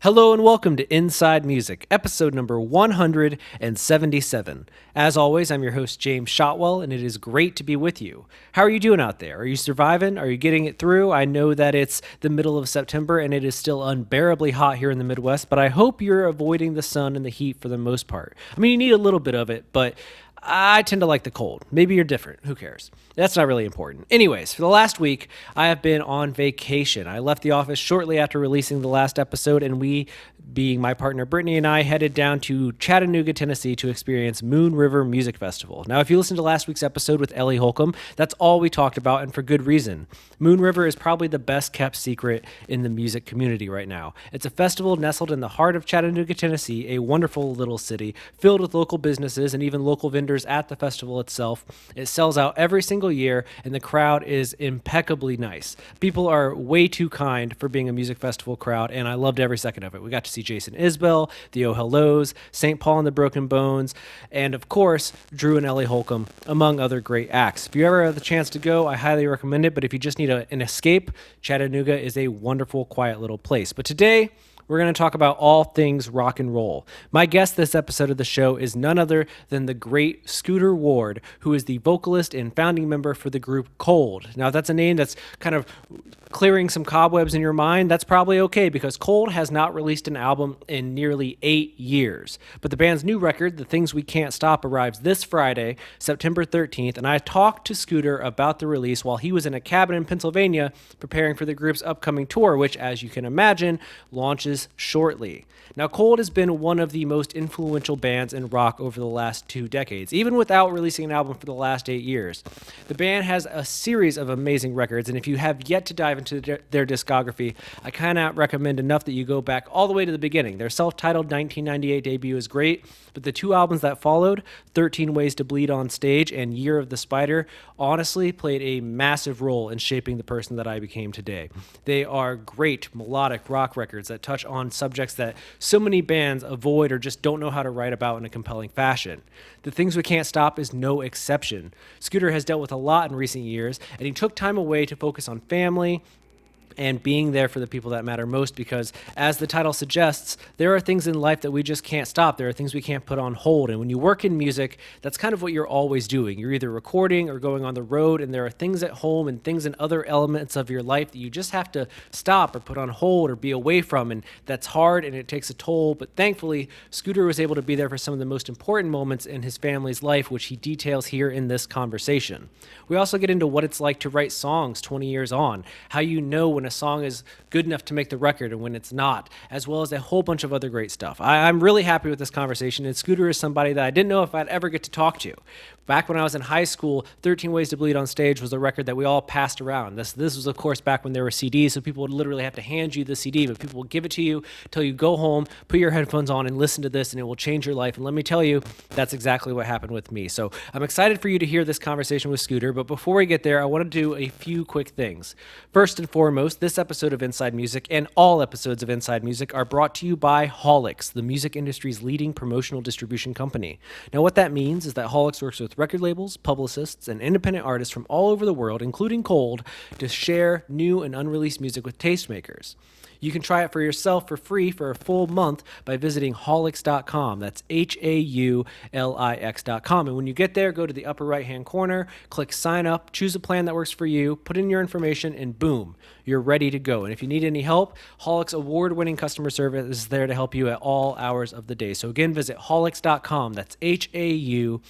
Hello and welcome to Inside Music, episode number 177. As always, I'm your host, James Shotwell, and it is great to be with you. How are you doing out there? Are you surviving? Are you getting it through? I know that it's the middle of September and it is still unbearably hot here in the Midwest, but I hope you're avoiding the sun and the heat for the most part. I mean, you need a little bit of it, but I tend to like the cold. Maybe you're different. Who cares? That's not really important. Anyways, for the last week, I have been on vacation. I left the office shortly after releasing the last episode, and we, being my partner Brittany and I, headed down to Chattanooga, Tennessee to experience Moon River Music Festival. Now, if you listened to last week's episode with Ellie Holcomb, that's all we talked about, and for good reason. Moon River is probably the best kept secret in the music community right now. It's a festival nestled in the heart of Chattanooga, Tennessee, a wonderful little city filled with local businesses and even local vendors at the festival itself. It sells out every single year, and the crowd is impeccably nice. People are way too kind for being a music festival crowd, and I loved every second of it. We got to see Jason Isbell, the Oh Hellos, St. Paul and the Broken Bones, and of course, Drew and Ellie Holcomb, among other great acts. If you ever have the chance to go, I highly recommend it, but if you just need an escape, Chattanooga is a wonderful, quiet little place. But today, we're going to talk about all things rock and roll. My guest this episode of the show is none other than the great Scooter Ward, who is the vocalist and founding member for the group Cold. Now, if that's a name that's kind of clearing some cobwebs in your mind, that's probably okay, because Cold has not released an album in nearly 8 years. But the band's new record, The Things We Can't Stop, arrives this Friday, September 13th, and I talked to Scooter about the release while he was in a cabin in Pennsylvania preparing for the group's upcoming tour, which, as you can imagine, launches shortly. Now, Cold has been one of the most influential bands in rock over the last 2 decades, even without releasing an album for the last 8 years. The band has a series of amazing records, and if you have yet to dive into their discography, I cannot recommend enough that you go back all the way to the beginning. Their self-titled 1998 debut is great, but the 2 albums that followed, 13 Ways to Bleed on Stage and Year of the Spider, honestly played a massive role in shaping the person that I became today. They are great melodic rock records that touch on subjects that so many bands avoid or just don't know how to write about in a compelling fashion. The Things We Can't Stop is no exception. Scooter has dealt with a lot in recent years, and he took time away to focus on family and being there for the people that matter most, because as the title suggests, there are things in life that we just can't stop. There are things we can't put on hold. And when you work in music, that's kind of what you're always doing. You're either recording or going on the road, and there are things at home and things in other elements of your life that you just have to stop or put on hold or be away from. And that's hard and it takes a toll. But thankfully, Scooter was able to be there for some of the most important moments in his family's life, which he details here in this conversation. We also get into what it's like to write songs 20 years on, how you know when a song is good enough to make the record and when it's not, as well as a whole bunch of other great stuff. I'm really happy with this conversation, and Scooter is somebody that I didn't know if I'd ever get to talk to. Back when I was in high school, 13 Ways to Bleed on Stage was a record that we all passed around. This was, of course, back when there were CDs, so people would literally have to hand you the CD, but people would give it to you till you go home, put your headphones on, and listen to this, and it will change your life. And let me tell you, that's exactly what happened with me. So I'm excited for you to hear this conversation with Scooter, but before we get there, I want to do a few quick things. First and foremost, this episode of Inside Music and all episodes of Inside Music are brought to you by Holix, the music industry's leading promotional distribution company. Now, what that means is that Holix works with record labels, publicists, and independent artists from all over the world, including Cold, to share new and unreleased music with tastemakers. You can try it for yourself for free for a full month by visiting Holix.com. That's HAULIX.com. And when you get there, go to the upper right-hand corner, click sign up, choose a plan that works for you, put in your information, and boom, you're ready to go. And if you need any help, Holix award-winning customer service is there to help you at all hours of the day. So again, visit Holix.com. That's HAULIX.com.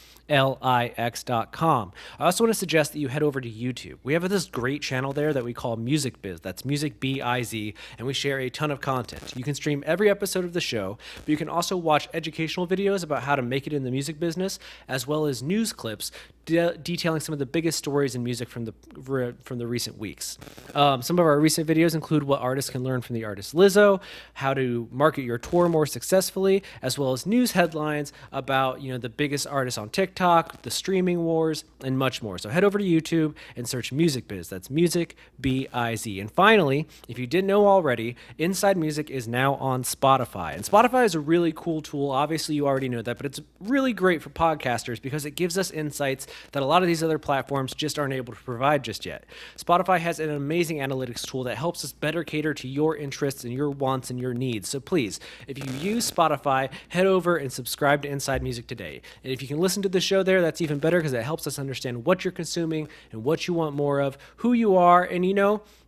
I also want to suggest that you head over to YouTube. We have this great channel there that we call Music Biz. That's Music B-I-Z, and we share a ton of content. You can stream every episode of the show, but you can also watch educational videos about how to make it in the music business, as well as news clips detailing some of the biggest stories in music from the recent weeks. Some of our recent videos include what artists can learn from the artist Lizzo, how to market your tour more successfully, as well as news headlines about the biggest artists on TikTok, the streaming wars, and much more. So head over to YouTube and search Music Biz. That's Music B-I-Z. And finally, if you didn't know already, Inside Music is now on Spotify. And Spotify is a really cool tool. Obviously, you already know that, but it's really great for podcasters because it gives us insights that a lot of these other platforms just aren't able to provide just yet. Spotify has an amazing analytics tool that helps us better cater to your interests and your wants and your needs. So please, if you use Spotify, head over and subscribe to Inside Music today. And if you can listen to the show there, that's even better because it helps us understand what you're consuming and what you want more of, who you are, and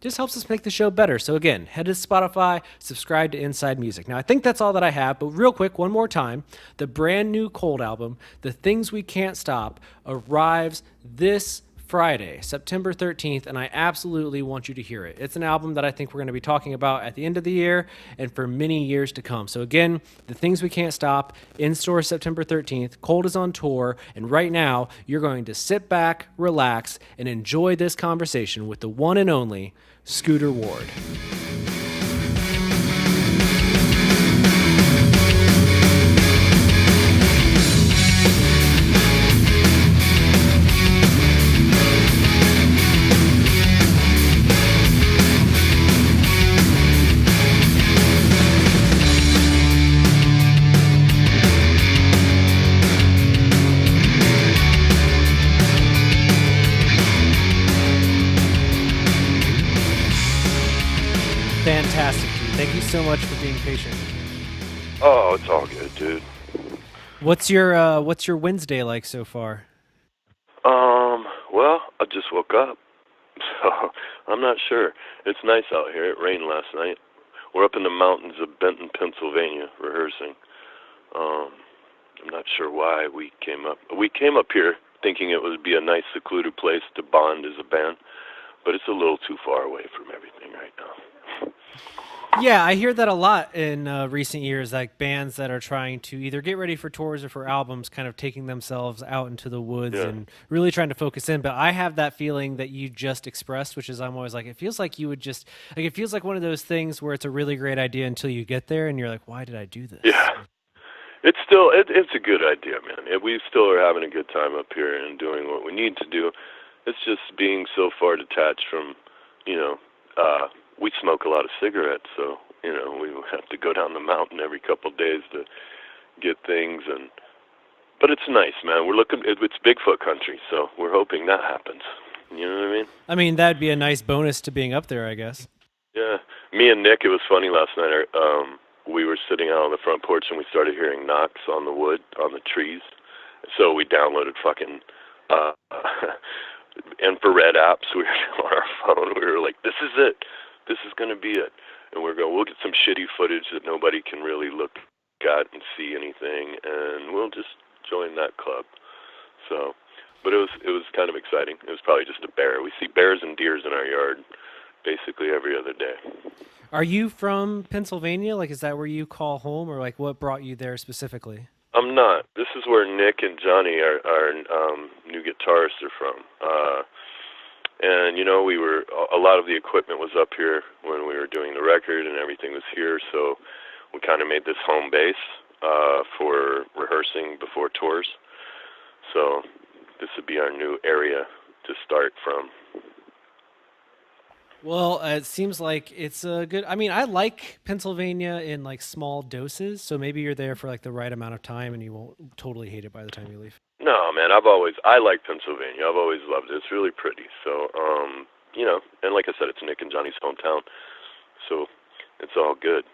just helps us make the show better. So again, head to Spotify, subscribe to Inside Music. Now, I think that's all that I have, but real quick, one more time, the brand new Cold album, The Things We Can't Stop, arrives this Friday, September 13th, and I absolutely want you to hear it. It's an album that I think we're going to be talking about at the end of the year and for many years to come. So again, The Things We Can't Stop, in store September 13th. Cold is on tour, and right now, you're going to sit back, relax, and enjoy this conversation with the one and only Scooter Ward. Fantastic, dude. Thank you so much for being patient. Oh, it's all good, dude. What's your Wednesday like so far? Well, I just woke up, so I'm not sure. It's nice out here. It rained last night. We're up in the mountains of Benton, Pennsylvania, rehearsing. I'm not sure why we came up. We came up here thinking it would be a nice, secluded place to bond as a band, but it's a little too far away from everything right now. Yeah, I hear that a lot in recent years, like bands that are trying to either get ready for tours or for albums, kind of taking themselves out into the woods and really trying to focus in. But I have that feeling that you just expressed, which is I'm always like, it feels like you would just, like, it feels like one of those things where it's a really great idea until you get there and you're like, why did I do this? Yeah. It's still, it's a good idea, man. We still are having a good time up here and doing what we need to do. It's just being so far detached from, we smoke a lot of cigarettes, so, we have to go down the mountain every couple of days to get things. But it's nice, man. It's Bigfoot country, so we're hoping that happens. You know what I mean? I mean, that'd be a nice bonus to being up there, I guess. Yeah. Me and Nick, it was funny last night. We were sitting out on the front porch and we started hearing knocks on the wood, on the trees. So we downloaded fucking infrared apps. We were on our phone. We were like, this is it. This is going to be it. And we'll get some shitty footage that nobody can really look at and see anything, and we'll just join that club. So, but it was kind of exciting. It was probably just a bear. We see bears and deers in our yard basically every other day. Are you from Pennsylvania? Like, is that where you call home, or like what brought you there specifically? I'm not. This is where Nick and Johnny, our new guitarists, are from. And, a lot of the equipment was up here when we were doing the record and everything was here, so we kind of made this home base for rehearsing before tours. So this would be our new area to start from. Well, it seems like it's a good, I like Pennsylvania in like small doses, so maybe you're there for like the right amount of time and you won't totally hate it by the time you leave. No, man, I like Pennsylvania. I've always loved it. It's really pretty. So, and like I said, it's Nick and Johnny's hometown, so it's all good.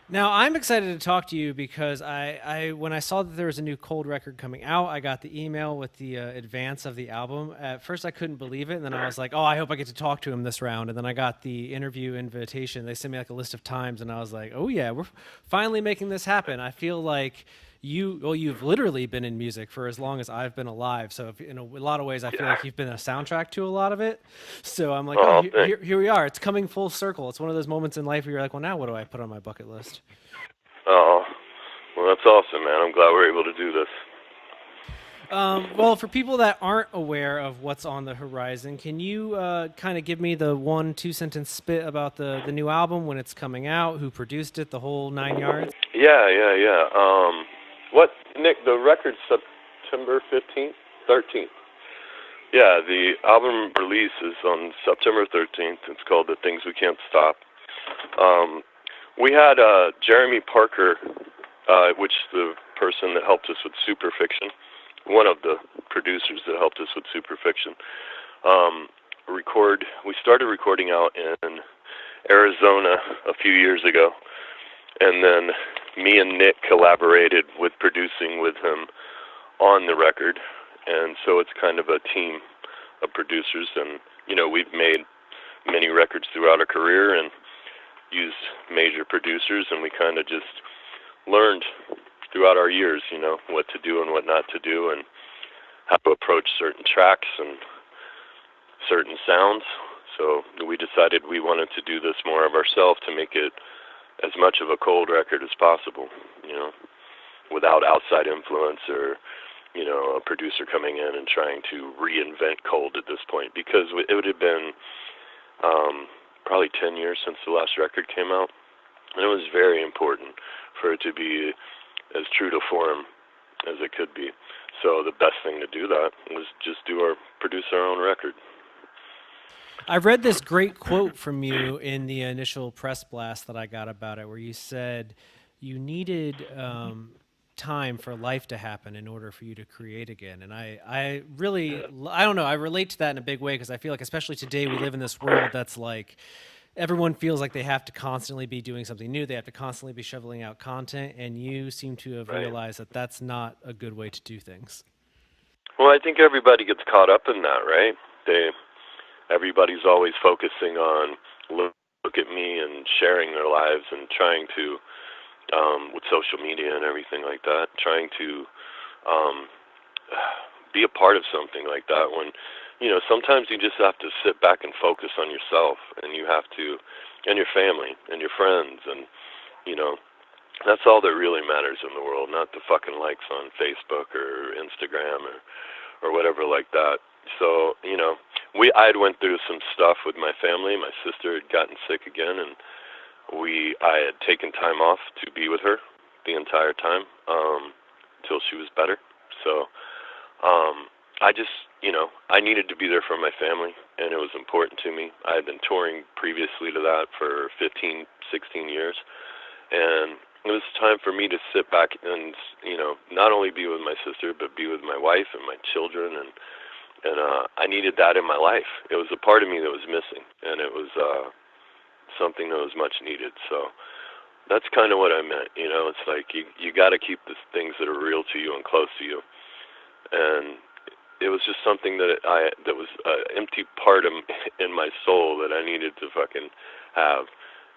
Now, I'm excited to talk to you because when I saw that there was a new Cold record coming out, I got the email with the advance of the album. At first, I couldn't believe it, and then I was like, oh, I hope I get to talk to him this round. And then I got the interview invitation. They sent me like a list of times, and I was like, oh, yeah, we're finally making this happen. I feel like you've literally been in music for as long as I've been alive. So in a lot of ways, I feel like you've been a soundtrack to a lot of it. So I'm like, here we are. It's coming full circle. It's one of those moments in life where you're like, well, now what do I put on my bucket list? Oh, well, that's awesome, man. I'm glad we're able to do this. Well, for people that aren't aware of what's on the horizon, can you kind of give me the 1-2 sentence spit about the new album, when it's coming out, who produced it, the whole 9 yards? Yeah. Nick, the record's September 15th? 13th. Yeah, the album release is on September 13th. It's called The Things We Can't Stop. We had Jeremy Parker, which is the person that helped us with Superfiction. one of the producers that helped us with Superfiction, we started recording out in Arizona a few years ago, and then me and Nick collaborated with producing with him on the record, and so it's kind of a team of producers, and we've made many records throughout our career and used major producers, and we kind of just learned throughout our years, what to do and what not to do, and how to approach certain tracks and certain sounds. So we decided we wanted to do this more of ourselves to make it as much of a cold record as possible, without outside influence or, a producer coming in and trying to reinvent cold at this point, because it would have been probably 10 years since the last record came out, and it was very important for it to be as true to form as it could be. So the best thing to do that was just produce our own record. I read this great quote from you in the initial press blast that I got about it, where you said you needed time for life to happen in order for you to create again. And I don't know, I relate to that in a big way, because I feel like, especially today, we live in this world that's like, everyone feels like they have to constantly be doing something new. They have to constantly be shoveling out content, and you seem to have realized that that's not a good way to do things. Well, I think everybody gets caught up in that, right? Everybody's always focusing on look at me and sharing their lives and trying to, with social media and everything like that, trying to be a part of something like that, when, sometimes you just have to sit back and focus on yourself, and you have to, and your family and your friends, and, that's all that really matters in the world, not the fucking likes on Facebook or Instagram or whatever like that. So, I had went through some stuff with my family. My sister had gotten sick again, and I had taken time off to be with her the entire time, till she was better. So, I just, I needed to be there for my family, and it was important to me. I had been touring previously to that for 15, 16 years, and it was time for me to sit back and, not only be with my sister, but be with my wife and my children, and I needed that in my life. It was a part of me that was missing, and it was something that was much needed. So that's kind of what I meant. It's like you got to keep the things that are real to you and close to you, and it was just something that was an empty part in my soul that I needed to fucking have.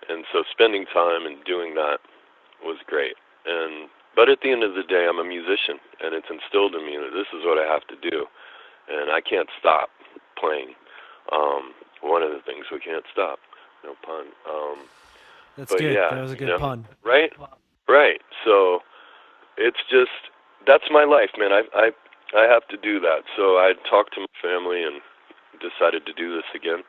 And so spending time and doing that was great. But at the end of the day, I'm a musician, and it's instilled in me that this is what I have to do, and I can't stop playing. One of the things we can't stop. No pun. That's good. Yeah, that was a good pun. Right? Right. So it's just, that's my life, man. I have to do that. So I talked to my family and decided to do this again.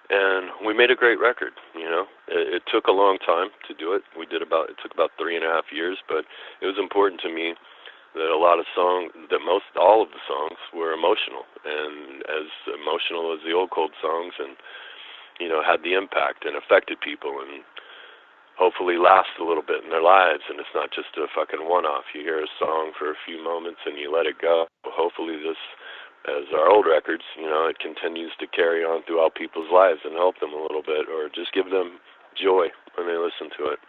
And we made a great record, It took a long time to do it. It took about 3.5 years, but it was important to me that all of the songs were emotional, and as emotional as the old cold songs, and, had the impact and affected people, and hopefully last a little bit in their lives, and it's not just a fucking one-off. You hear a song for a few moments and you let it go. Hopefully this, as our old records, it continues to carry on throughout people's lives and help them a little bit, or just give them joy when they listen to it.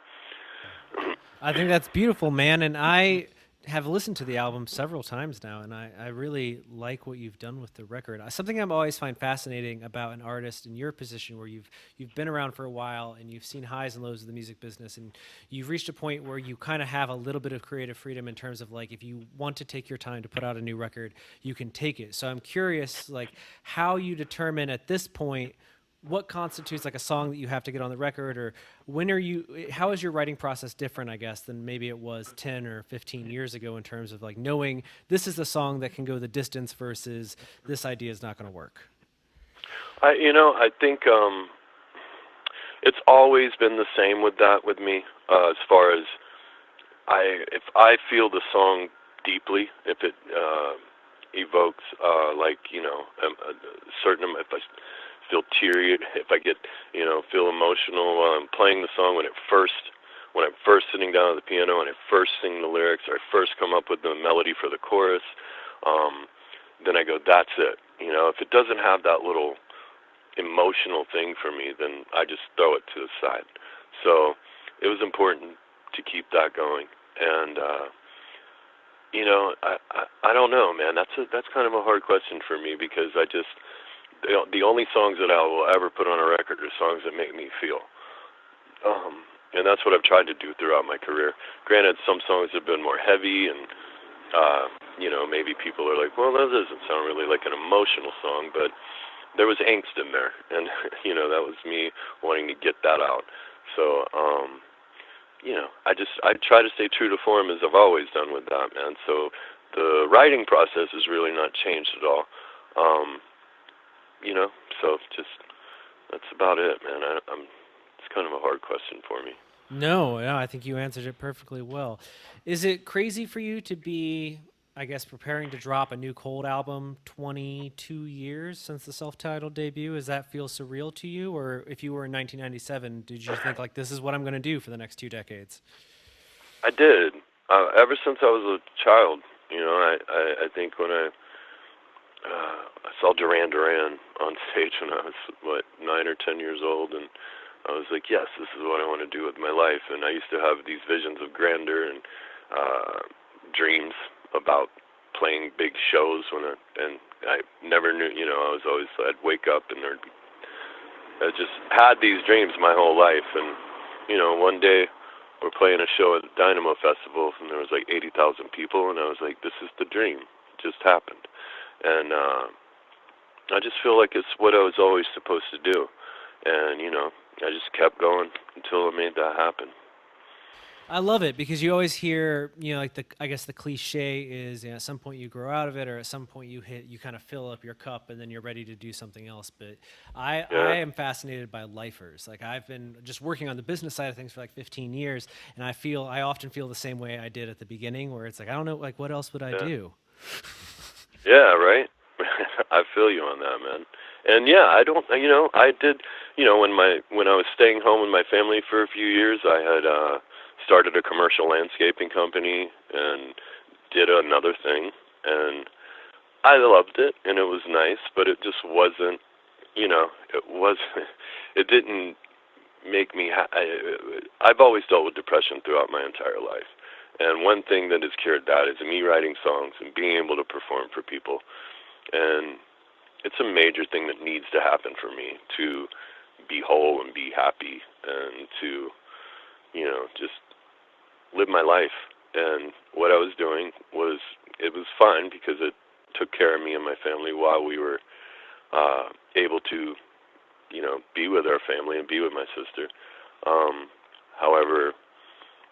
I think that's beautiful, man, and I have listened to the album several times now, and I really like what you've done with the record. Something I've always find fascinating about an artist in your position, where you've been around for a while and you've seen highs and lows of the music business, and you've reached a point where you kind of have a little bit of creative freedom in terms of, like, if you want to take your time to put out a new record, you can take it. So I'm curious, like, how you determine at this point what constitutes like a song that you have to get on the record, or how is your writing process different, I guess, than maybe it was 10 or 15 years ago, in terms of like knowing this is the song that can go the distance versus this idea is not going to work? I think it's always been the same with me, as far as if I feel the song deeply, if it evokes a certain, if I feel teary, if I get, feel emotional while I'm playing the song, when I'm first sitting down at the piano and I first sing the lyrics, or I first come up with the melody for the chorus, then I go, that's it. You know, if it doesn't have that little emotional thing for me, then I just throw it to the side. So it was important to keep that going. And you know, I don't know, man. That's kind of a hard question for me, because the only songs that I will ever put on a record are songs that make me feel. And that's what I've tried to do throughout my career. Granted, some songs have been more heavy, and you know, maybe people are like, well, that doesn't sound really like an emotional song, but there was angst in there, and you know, that was me wanting to get that out. So, you know, I try to stay true to form, as I've always done with that, man. So the writing process has really not changed at all. You know, so just that's about it, man. It's kind of a hard question for me. No, I think you answered it perfectly well. Is it crazy for you to be, I guess, preparing to drop a new Cold album 22 years since the self-titled debut? Does that feel surreal to you? Or if you were in 1997, did you think, like, this is what I'm going to do for the next 2 decades? I did. Ever since I was a child, you know, I think when I saw Duran Duran on stage when I was, 9 or 10 years old, and I was like, yes, this is what I want to do with my life. And I used to have these visions of grandeur and dreams about playing big shows and I never knew, you know, I'd wake up and I just had these dreams my whole life. And, you know, one day we're playing a show at the Dynamo Festival, and there was like 80,000 people, and I was like, this is the dream. It just happened. And I just feel like it's what I was always supposed to do. And, you know, I just kept going until I made that happen. I love it because you always hear, you know, like I guess the cliche is, you know, at some point you grow out of it, or at some point you kind of fill up your cup and then you're ready to do something else. But I Yeah. am fascinated by lifers. Like, I've been just working on the business side of things for like 15 years, and I often feel the same way I did at the beginning, where it's like, I don't know, like, what else would I Yeah. do? Yeah, right. I feel you on that, man. And yeah, I don't, you know, I did, you know, when I was staying home with my family for a few years, I had started a commercial landscaping company and did another thing, and I loved it, and it was nice, but it just wasn't, you know, it didn't make me. I've always dealt with depression throughout my entire life, and one thing that has cured that is me writing songs and being able to perform for people. And it's a major thing that needs to happen for me to be whole and be happy and to, you know, just live my life. And what I was doing it was fine because it took care of me and my family while we were able to, you know, be with our family and be with my sister. However,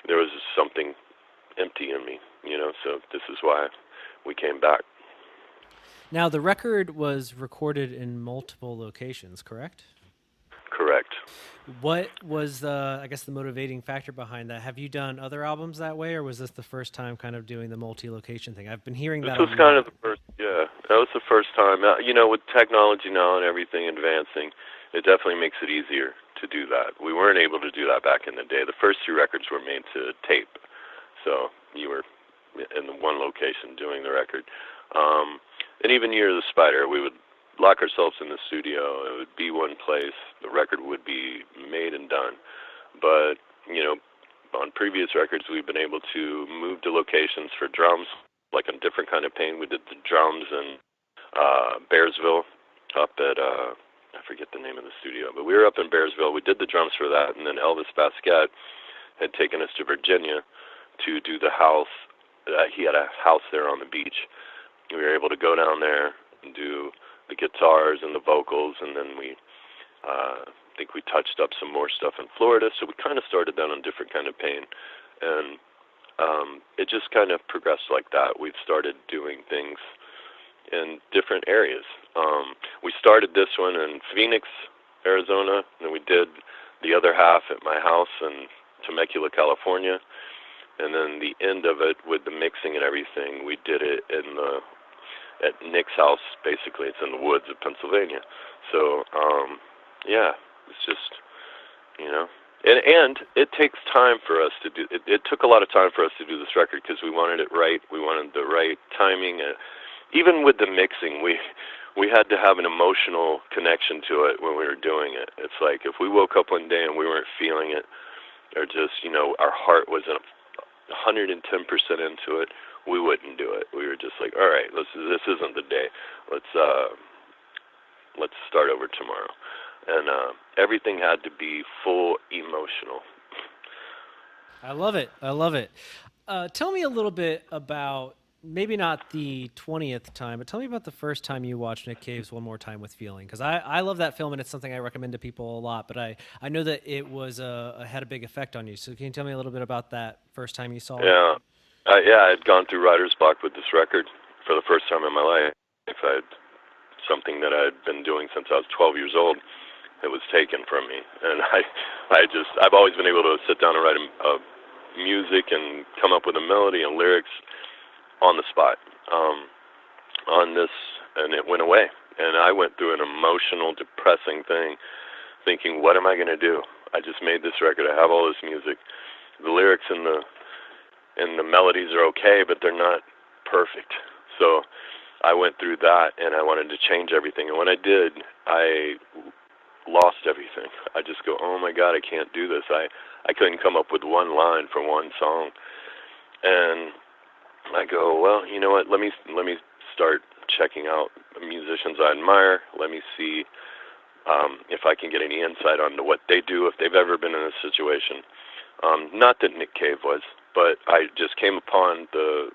there was just something empty in me, you know, so this is why we came back. Now, the record was recorded in multiple locations, correct? Correct. What was I guess, the motivating factor behind that? Have you done other albums that way, or was this the first time kind of doing the multi-location thing? I've been hearing This that a was kind of lot. the first, yeah, that was the first time. You know, with technology now and everything advancing, it definitely makes it easier to do that. We weren't able to do that back in the day. The first two records were made to tape, so you were in the one location doing the record. And even Year of the Spider, we would lock ourselves in the studio. It would be one place. The record would be made and done. But, you know, on previous records, we've been able to move to locations for drums, like on Different Kind of Pain. We did the drums in Bearsville, up at, I forget the name of the studio, but we were up in Bearsville. We did the drums for that, and then Elvis Basquiat had taken us to Virginia to do the house. He had a house there on the beach. We were able to go down there and do the guitars and the vocals, and then I think we touched up some more stuff in Florida. So we kind of started that on Different Kind of Pain, and it just kind of progressed like that. We've started doing things in different areas. We started this one in Phoenix, Arizona, and we did the other half at my house in Temecula, California. And then the end of it with the mixing and everything, we did it at Nick's house. Basically, it's in the woods of Pennsylvania. So, yeah, it's just, you know, and it takes time for us to do. It took a lot of time for us to do this record because we wanted it right. We wanted the right timing. even with the mixing, we had to have an emotional connection to it when we were doing it. It's like if we woke up one day and we weren't feeling it, or just, you know, our heart wasn't 110% into it, we wouldn't do it. We were just like, all right, this isn't the day. Let's start over tomorrow. And everything had to be full emotional. I love it. I love it. Tell me a little bit about, maybe not the 20th time, but tell me about the first time you watched Nick Cave's One More Time with Feeling, because I love that film and it's something I recommend to people a lot. But I know that it was had a big effect on you. So can you tell me a little bit about that first time you saw it? Yeah, I had gone through writer's block with this record for the first time in my life. I had something that I had been doing since I was 12 years old. It was taken from me, and I've always been able to sit down and write music and come up with a melody and lyrics on the spot. On this, and it went away, and I went through an emotional, depressing thing, thinking, what am I going to do? I just made this record. I have all this music. The lyrics and the melodies are okay, but they're not perfect. So I went through that, and I wanted to change everything. And when I did, I lost everything. I just go, oh my God, I can't do this. I couldn't come up with one line for one song. And I go, well, you know what? Let me start checking out musicians I admire. Let me see if I can get any insight onto what they do if they've ever been in this situation. Not that Nick Cave was, but I just came upon I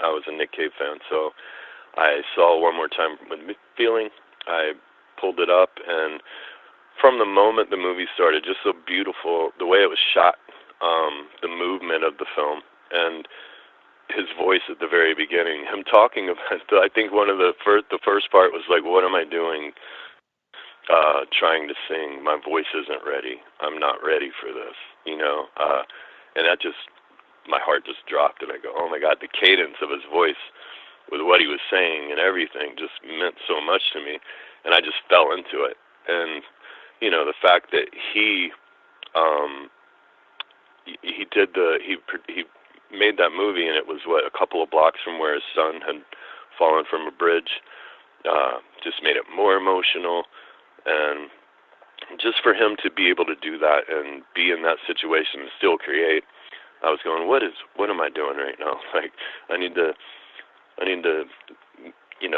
was a Nick Cave fan, so I saw One More Time with Feeling. I pulled it up, and from the moment the movie started, just so beautiful, the way it was shot, the movement of the film, and his voice at the very beginning, him talking about, I think one of the first part was like, what am I doing trying to sing? My voice isn't ready. I'm not ready for this, and that just, my heart just dropped, and I go, oh my God, the cadence of his voice with what he was saying and everything just meant so much to me, and I just fell into it. And the fact that he made that movie, and it was a couple of blocks from where his son had fallen from a bridge, just made it more emotional. And just for him to be able to do that and be in that situation and still create, I was going, what am I doing right now? Like, I need to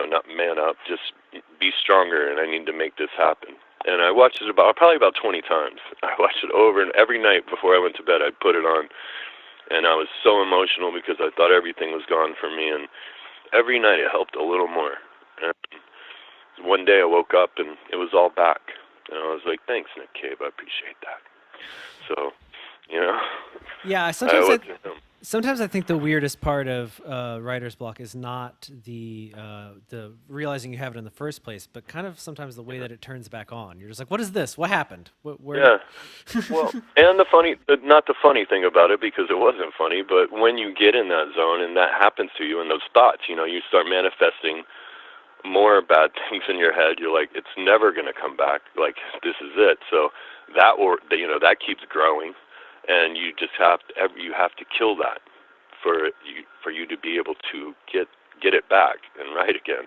not man up, just be stronger, and I need to make this happen. And I watched it probably about 20 times. I watched it over, and every night before I went to bed, I'd put it on, and I was so emotional because I thought everything was gone from me, and every night it helped a little more. And one day I woke up, and it was all back, and I was like, thanks, Nick Cave, I appreciate that. So, Yeah, sometimes I think the weirdest part of writer's block is not the realizing you have it in the first place, but kind of sometimes the way that it turns back on. You're just like, what is this? What happened? Where? Yeah. Well, and not the funny thing about it, because it wasn't funny, but when you get in that zone and that happens to you, and those thoughts, you start manifesting more bad things in your head. You're like, it's never going to come back. Like, this is it. So that keeps growing. And you just have to kill that for you to be able to get it back and write again.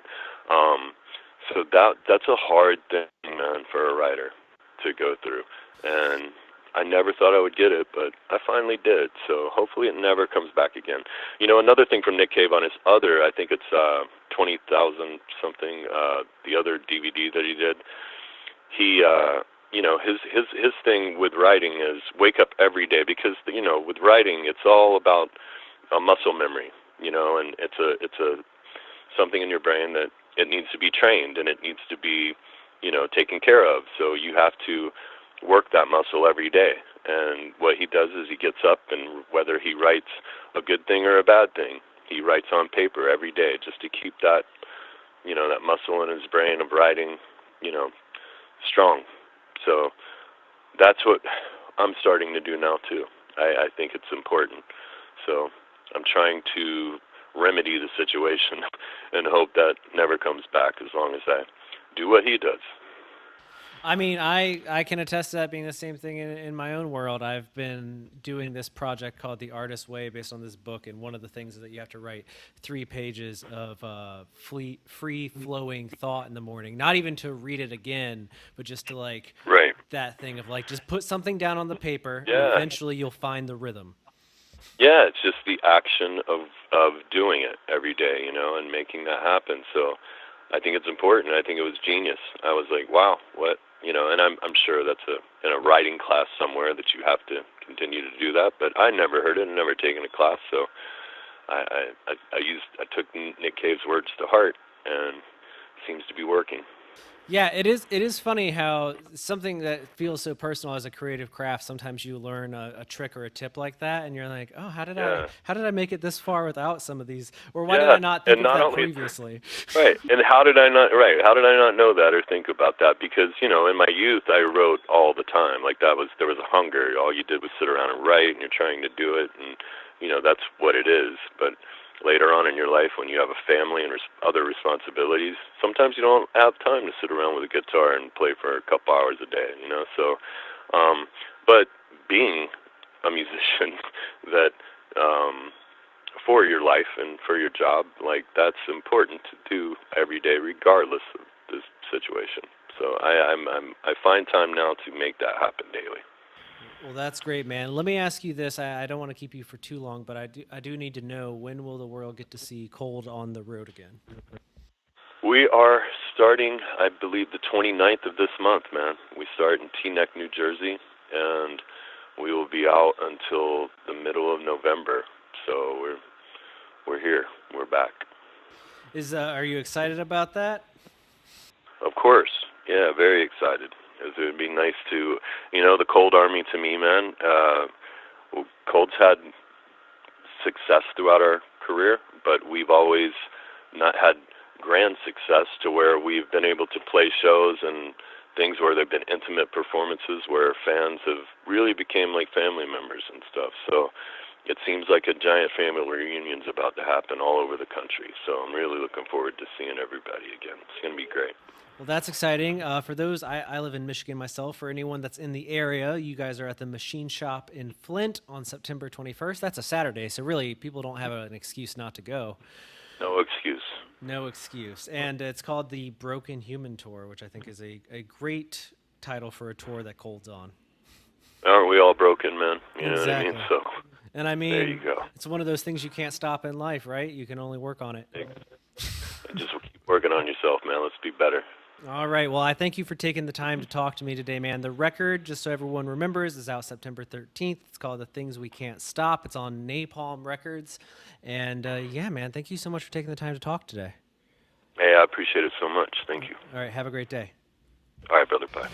So that's a hard thing, man, for a writer to go through. And I never thought I would get it, but I finally did. So hopefully it never comes back again. Another thing from Nick Cave on his other, I think it's 20,000 something, the other DVD that he did. He his thing with writing is wake up every day, because with writing it's all about a muscle memory, and it's a something in your brain that it needs to be trained, and it needs to be taken care of. So you have to work that muscle every day. And what he does is he gets up, and whether he writes a good thing or a bad thing, he writes on paper every day just to keep that that muscle in his brain of writing strong. So that's what I'm starting to do now too. I think it's important. So I'm trying to remedy the situation and hope that never comes back, as long as I do what he does. I mean, I can attest to that being the same thing in my own world. I've been doing this project called The Artist's Way based on this book, and one of the things is that you have to write 3 pages of free flowing thought in the morning. Not even to read it again, but just to like Right. that thing of like just put something down on the paper, and Yeah. eventually you'll find the rhythm. Yeah, it's just the action of doing it every day, you know, and making that happen. So I think it's important. I think it was genius. I was like, wow, what, you know, and I'm sure that's in a writing class somewhere that you have to continue to do that, but I never heard it and never taken a class, so I took Nick Cave's words to heart, and it seems to be working. Yeah, it is. It is funny how something that feels so personal as a creative craft. Sometimes you learn a trick or a tip like that, and you're like, "Oh, Yeah. how did I make it this far without some of these? Or why did Yeah, I not think and of not that only previously?" right, and how did I not How did I not know that or think about that? Because you know, in my youth, I wrote all the time. Like there was a hunger. All you did was sit around and write, and you're trying to do it, and you know that's what it is. But later on in your life, when you have a family and other responsibilities, sometimes you don't have time to sit around with a guitar and play for a couple hours a day. You know, so but being a musician that for your life and for your job, like that's important to do every day, regardless of the situation. So I find time now to make that happen daily. Well, that's great, man. Let me ask you this. I don't want to keep you for too long, but I do need to know, when will the world get to see Cold on the road again? We are starting, I believe, the 29th of this month, man. We start in Teaneck, New Jersey, and we will be out until the middle of November. So we're here. We're back. Are you excited about that? Of course. Yeah, very excited. It would be nice to, you know, the Cold Army to me, man. Cold's had success throughout our career, but we've always not had grand success to where we've been able to play shows and things where they've been intimate performances where fans have really became like family members and stuff. So it seems like a giant family reunion's about to happen all over the country. So I'm really looking forward to seeing everybody again. It's going to be great. Well, that's exciting. For those, I live in Michigan myself. For anyone that's in the area, you guys are at the Machine Shop in Flint on September 21st. That's a Saturday, so really people don't have an excuse not to go. No excuse. No excuse. And it's called the Broken Human Tour, which I think is a great title for a tour that Cold's on. Aren't we all broken, man? You know Exactly. what I mean? So And I there you mean, go. it's one of those things you can't stop in life, right? You can only work on it. Just keep working on yourself, man. Let's be better. All right. Well, I thank you for taking the time to talk to me today, man. The record, just so everyone remembers, is out September 13th. It's called The Things We Can't Stop. It's on Napalm Records. And yeah, man, thank you so much for taking the time to talk today. Hey, I appreciate it so much. Thank you. All right. Have a great day. All right, brother. Bye.